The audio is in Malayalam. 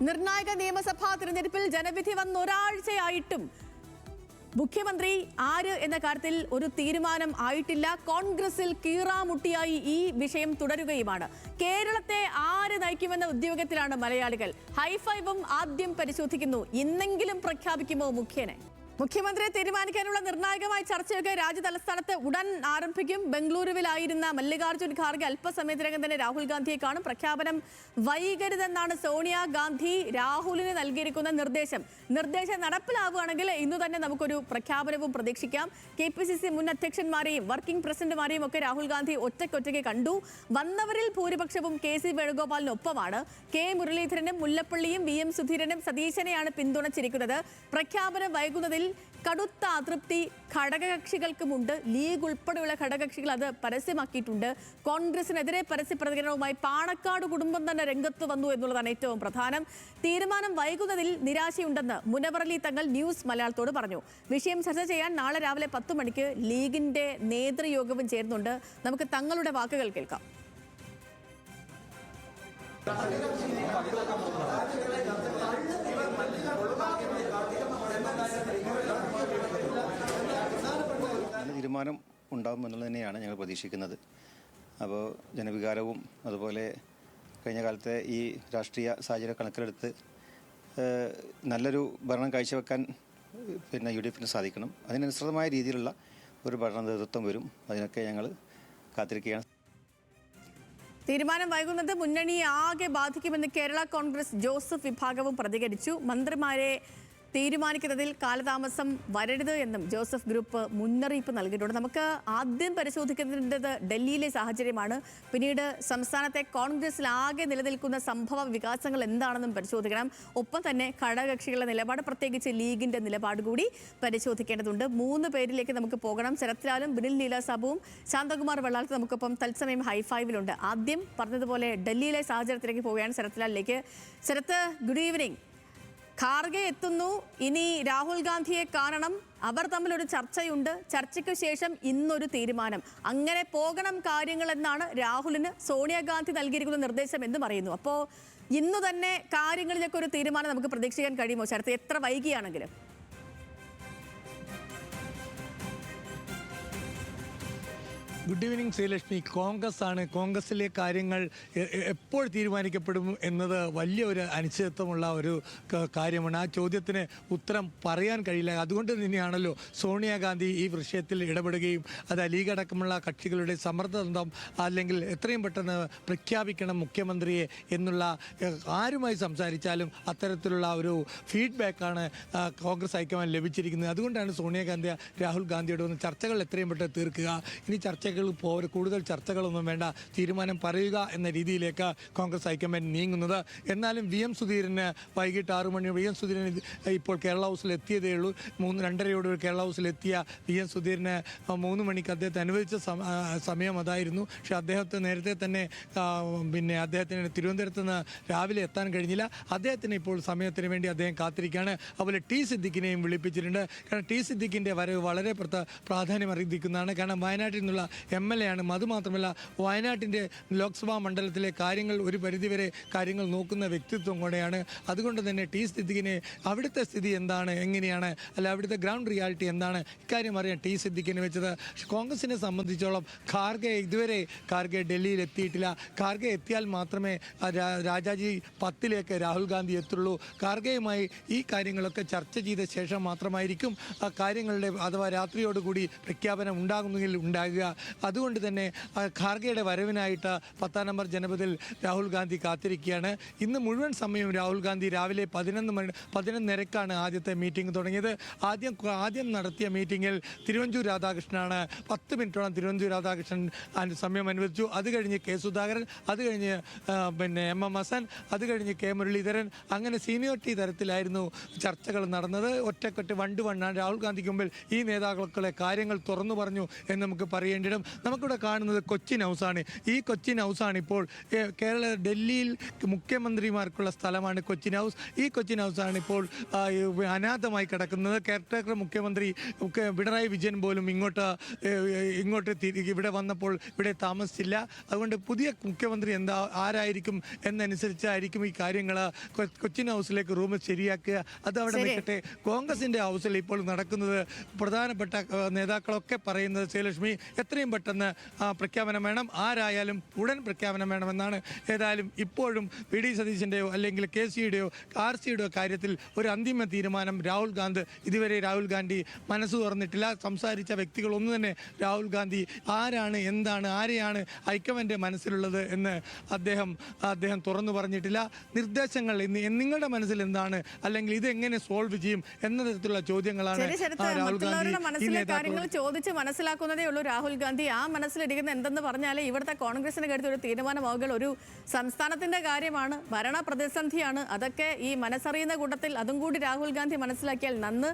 നിർണായക നിയമസഭാ തിരഞ്ഞെടുപ്പിൽ ജനവിധി വന്ന ഒരാഴ്ചയായിട്ടും മുഖ്യമന്ത്രി ആര് എന്ന കാര്യത്തിൽ ഒരു തീരുമാനം ആയിട്ടില്ല. കോൺഗ്രസിൽ കീറാമുട്ടിയായി ഈ വിഷയം തുടരുകയുമാണ്. കേരളത്തെ ആര് നയിക്കുമെന്ന ഉദ്യോഗത്തിലാണ് മലയാളികൾ. ഹൈഫൈവും ആദ്യം പരിശോധിക്കുന്നു. ഇന്നെങ്കിലും പ്രഖ്യാപിക്കുമോ മുഖ്യമന്ത്രിയെ തീരുമാനിക്കാനുള്ള നിർണായകമായ ചർച്ചയൊക്കെ രാജ്യതലസ്ഥാനത്ത് ഉടൻ ആരംഭിക്കും. ബംഗളൂരുവിലായിരുന്ന മല്ലികാർജ്ജുൻ ഖാർഗെ അല്പസമയത്തിനകം തന്നെ രാഹുൽ ഗാന്ധിയെ കാണും. പ്രഖ്യാപനം വൈകരുതെന്നാണ് സോണിയാഗാന്ധി രാഹുലിന് നൽകിയിരിക്കുന്ന നിർദ്ദേശം നടപ്പിലാവുകയാണെങ്കിൽ ഇന്നു തന്നെ നമുക്കൊരു പ്രഖ്യാപനവും പ്രതീക്ഷിക്കാം. KPCC മുൻ അധ്യക്ഷന്മാരെയും വർക്കിംഗ് പ്രസിഡന്റുമാരെയും ഒക്കെ രാഹുൽ ഗാന്ധി ഒറ്റയ്ക്കൊറ്റയ്ക്ക് കണ്ടു. വന്നവരിൽ ഭൂരിപക്ഷവും KC വേണുഗോപാലിനൊപ്പമാണ്. K മുരളീധരനും മുല്ലപ്പള്ളിയും VM സുധീരനും സതീശനെയാണ് പിന്തുണച്ചിരിക്കുന്നത്. പ്രഖ്യാപനം വൈകുന്നതിൽ കടുത്ത അതൃപ്തി ഘടകകക്ഷികൾക്കുമുണ്ട്. ലീഗ് ഉൾപ്പെടെയുള്ള ഘടകകക്ഷികൾ അത് പരസ്യമാക്കിയിട്ടുണ്ട്. കോൺഗ്രസിനെതിരെ പരസ്യ പ്രതികരണവുമായി പാണക്കാട് കുടുംബം തന്നെ രംഗത്ത് വന്നു എന്നുള്ളതാണ് ഏറ്റവും പ്രധാനം. തീരുമാനം വൈകുന്നതിൽ നിരാശയുണ്ടെന്ന് മുനവർ അലി തങ്ങൾ ന്യൂസ് മലയാളത്തോട് പറഞ്ഞു. വിഷയം ചർച്ച ചെയ്യാൻ നാളെ രാവിലെ 10 മണിക്ക് ലീഗിന്റെ നേതൃയോഗവും ചേരുന്നുണ്ട്. നമുക്ക് തങ്ങളുടെ വാക്കുകൾ കേൾക്കാം. തീരുമാനം ഉണ്ടാകും എന്നുള്ളത് തന്നെയാണ് ഞങ്ങൾ പ്രതീക്ഷിക്കുന്നത്. അപ്പോൾ ജനവികാരവും അതുപോലെ കഴിഞ്ഞ കാലത്തെ ഈ രാഷ്ട്രീയ സാഹചര്യം കണക്കിലെടുത്ത് നല്ലൊരു ഭരണം കാഴ്ചവെക്കാൻ UDF സാധിക്കണം. അതിനനുസൃതമായ രീതിയിലുള്ള ഒരു ഭരണ നേതൃത്വം വരും. അതിനൊക്കെ ഞങ്ങൾ കാത്തിരിക്കുകയാണ്. തീരുമാനം വൈകുന്നത് മുന്നണിയെ ആകെ ബാധിക്കുമെന്ന് കേരള കോൺഗ്രസ് ജോസഫ് വിഭാഗവും പ്രതികരിച്ചു. മന്ത്രിമാരെ തീരുമാനിക്കുന്നതിൽ കാലതാമസം വരരുത് എന്നും ജോസഫ് ഗ്രൂപ്പ് മുന്നറിയിപ്പ് നൽകിയിട്ടുണ്ട്. നമുക്ക് ആദ്യം പരിശോധിക്കേണ്ടത് ഡൽഹിയിലെ സാഹചര്യമാണ്. പിന്നീട് സംസ്ഥാനത്തെ കോൺഗ്രസിൽ ആകെ നിലനിൽക്കുന്ന സംഭവ വികാസങ്ങൾ എന്താണെന്നും പരിശോധിക്കണം. ഒപ്പം തന്നെ ഘടകകക്ഷികളുടെ നിലപാട്, പ്രത്യേകിച്ച് ലീഗിന്റെ നിലപാട് കൂടി പരിശോധിക്കേണ്ടതുണ്ട്. 3 പേരിലേക്ക് നമുക്ക് പോകണം. ശരത് ലാലും ബിനിൽ നീലാസാബുവും ശാന്തകുമാർ വെള്ളാലത്ത് നമുക്കൊപ്പം തത്സമയം ഹൈഫൈവിലുണ്ട്. ആദ്യം പറഞ്ഞതുപോലെ ഡൽഹിയിലെ സാഹചര്യത്തിലേക്ക് പോവുകയാണ്. ശരത് ലാലിലേക്ക്. Sharath, good evening. ഖാർഗെ എത്തുന്നു. ഇനി രാഹുൽ ഗാന്ധിയെ കാണണം. അവർ തമ്മിലൊരു ചർച്ചയുണ്ട്. ചർച്ചയ്ക്ക് ശേഷം ഇന്നൊരു തീരുമാനം. അങ്ങനെ പോകണം കാര്യങ്ങൾ എന്നാണ് രാഹുലിന് സോണിയാഗാന്ധി നൽകിയിരിക്കുന്ന നിർദ്ദേശം എന്ന് പറയുന്നു. അപ്പോൾ ഇന്നു തന്നെ കാര്യങ്ങളിലൊക്കെ ഒരു തീരുമാനം നമുക്ക് പ്രതീക്ഷിക്കാൻ കഴിയുമോ ശരത്ത്, എത്ര വൈകിയാണെങ്കിലും? Good evening Sreelakshmi. കോൺഗ്രസിലെ കാര്യങ്ങൾ എപ്പോൾ തീരുമാനിക്കപ്പെടും എന്നത് വലിയ ഒരു അനിശ്ചിതത്വമുള്ള ഒരു കാര്യമാണ്. ആ ചോദ്യത്തിന് ഉത്തരം പറയാൻ കഴിയില്ല. അതുകൊണ്ട് തന്നെയാണല്ലോ സോണിയാഗാന്ധി ഈ വിഷയത്തിൽ ഇടപെടുകയും അത് ലീഗ് അടക്കമുള്ള കക്ഷികളുടെ സമ്മർദ്ദം അല്ലെങ്കിൽ എത്രയും പെട്ടെന്ന് പ്രഖ്യാപിക്കണം മുഖ്യമന്ത്രിയെ എന്നുള്ള, ആരുമായി സംസാരിച്ചാലും അത്തരത്തിലുള്ള ഒരു ഫീഡ്ബാക്കാണ് കോൺഗ്രസ് ഹൈക്കമാൻഡ് ലഭിച്ചിരിക്കുന്നത്. അതുകൊണ്ടാണ് സോണിയാഗാന്ധി രാഹുൽ ഗാന്ധിയോട് ഒന്ന് ചർച്ചകൾ എത്രയും പെട്ടെന്ന് തീർക്കുക, ഇനി കൂടുതൽ ചർച്ചകളൊന്നും വേണ്ട, തീരുമാനം പറയുക എന്ന രീതിയിലേക്ക് കോൺഗ്രസ് ഹൈക്കമാൻഡ് നീങ്ങുന്നത്. എന്നാലും VM സുധീരന് വൈകിട്ട് 6 മണി, VM സുധീരൻ ഇപ്പോൾ കേരള ഹൗസിൽ എത്തിയതേ ഉള്ളൂ. 3:30 കേരള ഹൗസിൽ എത്തിയ VM സുധീരന് 3 മണിക്ക് അദ്ദേഹത്തെ അനുവദിച്ച സമയം അതായിരുന്നു. പക്ഷെ അദ്ദേഹത്തെ നേരത്തെ തന്നെ അദ്ദേഹത്തിന് തിരുവനന്തപുരത്ത് നിന്ന് രാവിലെ എത്താൻ കഴിഞ്ഞില്ല. അദ്ദേഹത്തിന് ഇപ്പോൾ സമയത്തിന് വേണ്ടി അദ്ദേഹം കാത്തിരിക്കുകയാണ്. അതുപോലെ T സിദ്ദിഖിനെയും വിളിപ്പിച്ചിട്ടുണ്ട്. കാരണം T സിദ്ദിഖിൻ്റെ വരവ് വളരെ പ്രാധാന്യം അറിയിക്കുന്നതാണ്. കാരണം വയനാട്ടിൽ നിന്നുള്ള MLA ആണ്. അതുമാത്രമല്ല വയനാട്ടിൻ്റെ ലോക്സഭാ മണ്ഡലത്തിലെ കാര്യങ്ങൾ ഒരു പരിധിവരെ കാര്യങ്ങൾ നോക്കുന്ന വ്യക്തിത്വം കൂടെയാണ്. അതുകൊണ്ട് തന്നെ T സിദ്ദിഖിനെ അവിടുത്തെ സ്ഥിതി എന്താണ്, എങ്ങനെയാണ്, അല്ല അവിടുത്തെ ഗ്രൗണ്ട് റിയാലിറ്റി എന്താണ്, ഇക്കാര്യം അറിയാൻ T സിദ്ദിഖിനെ വെച്ചത്. കോൺഗ്രസിനെ സംബന്ധിച്ചോളം ഖാർഗെ ഡൽഹിയിൽ എത്തിയിട്ടില്ല. ഖാർഗെ എത്തിയാൽ മാത്രമേ രാജാജി 10ലേക്ക് രാഹുൽ ഗാന്ധി എത്തുള്ളൂ. ഖാർഗെയുമായി ഈ കാര്യങ്ങളൊക്കെ ചർച്ച ചെയ്ത ശേഷം മാത്രമായിരിക്കും ആ കാര്യങ്ങളുടെ അഥവാ രാത്രിയോടുകൂടി പ്രഖ്യാപനം ഉണ്ടാകുന്നെങ്കിൽ ഉണ്ടാകുക. അതുകൊണ്ട് തന്നെ ഖാർഗെയുടെ വരവിനായിട്ട് 10ാം നമ്പർ ജനപഥിൽ രാഹുൽ ഗാന്ധി കാത്തിരിക്കുകയാണ്. ഇന്ന് മുഴുവൻ സമയവും രാഹുൽ ഗാന്ധി രാവിലെ 11:30 ആദ്യത്തെ മീറ്റിംഗ് തുടങ്ങിയത്. ആദ്യം നടത്തിയ മീറ്റിങ്ങിൽ തിരുവഞ്ചൂർ രാധാകൃഷ്ണനാണ്. 10 മിനിറ്റോളം തിരുവഞ്ചൂർ രാധാകൃഷ്ണൻ സമയം അനുവദിച്ചു. അത് കഴിഞ്ഞ് K സുധാകരൻ, അത് കഴിഞ്ഞ് MM ഹസൻ, അത് കഴിഞ്ഞ് K മുരളീധരൻ. അങ്ങനെ സീനിയോറിറ്റി തരത്തിലായിരുന്നു ചർച്ചകൾ നടന്നത്. ഒറ്റക്കൊറ്റ 1-to-1 രാഹുൽ ഗാന്ധിക്ക് മുമ്പിൽ ഈ നേതാക്കളെ കാര്യങ്ങൾ തുറന്നു പറഞ്ഞു എന്ന് നമുക്ക് പറയേണ്ടിടും. നമുക്കിവിടെ കാണുന്നത് കൊച്ചിൻ ഹൗസാണ്. ഈ കൊച്ചിൻ ഹൗസാണ് ഇപ്പോൾ ഡൽഹിയിൽ മുഖ്യമന്ത്രിമാർക്കുള്ള സ്ഥലമാണ് കൊച്ചിൻ ഹൗസ്. ഈ കൊച്ചിൻ ഹൗസാണ് ഇപ്പോൾ അനാഥമായി കിടക്കുന്നത്. കെയർടേക്കർ മുഖ്യമന്ത്രി പിണറായി വിജയൻ പോലും ഇങ്ങോട്ട് ഇവിടെ വന്നപ്പോൾ ഇവിടെ താമസിച്ചില്ല. അതുകൊണ്ട് പുതിയ മുഖ്യമന്ത്രി ആരായിരിക്കും എന്നനുസരിച്ചായിരിക്കും ഈ കാര്യങ്ങൾ കൊച്ചിൻ ഹൗസിലേക്ക് റൂം ശരിയാക്കുക. അത് അവിടെ നിൽക്കട്ടെ. കോൺഗ്രസിന്റെ ഹൗസിൽ ഇപ്പോൾ നടക്കുന്നത് പ്രധാനപ്പെട്ട നേതാക്കളൊക്കെ പറയുന്നത് ശ്രീലക്ഷ്മി എത്രയും പെട്ടെന്ന് പ്രഖ്യാപനം വേണം, ആരായാലും ഉടൻ പ്രഖ്യാപനം വേണമെന്നാണ്. ഏതായാലും ഇപ്പോഴും വി ഡി സതീശൻ്റെയോ അല്ലെങ്കിൽ കെ സിയുടെയോ ആർ സിയുടെയോ കാര്യത്തിൽ ഒരു അന്തിമ തീരുമാനം ഇതുവരെ രാഹുൽ ഗാന്ധി മനസ്സ് തുറന്നിട്ടില്ല. സംസാരിച്ച വ്യക്തികളൊന്നും തന്നെ രാഹുൽ ഗാന്ധി ആരാണ്, എന്താണ്, ആരെയാണ് ഹൈക്കമാൻഡ് മനസ്സിലുള്ളത് എന്ന് അദ്ദേഹം തുറന്നു പറഞ്ഞിട്ടില്ല. നിർദ്ദേശങ്ങൾ നിങ്ങളുടെ മനസ്സിൽ എന്താണ്, അല്ലെങ്കിൽ ഇത് എങ്ങനെ സോൾവ് ചെയ്യും എന്ന തരത്തിലുള്ള ചോദ്യങ്ങളാണ് രാഹുൽ ഗാന്ധി മനസ്സിലെ കാര്യങ്ങൾ ചോദിച്ച് മനസ്സിലാക്കുന്നതേ ഉള്ളൂ രാഹുൽ ഗാന്ധി. ആ മനസ്സിലിരിക്കുന്ന എന്തെന്ന് പറഞ്ഞാൽ ഇവിടുത്തെ കോൺഗ്രസിന്റെ കാര്യത്തിൽ ഒരു തീരുമാനമാവുകൾ ഒരു സംസ്ഥാനത്തിന്റെ കാര്യമാണ്, ഭരണ പ്രതിസന്ധിയാണ്. അതൊക്കെ ഈ മനസ്സറിയുന്ന കൂട്ടത്തിൽ അതും കൂടി രാഹുൽ ഗാന്ധി മനസ്സിലാക്കിയാൽ നന്ന്.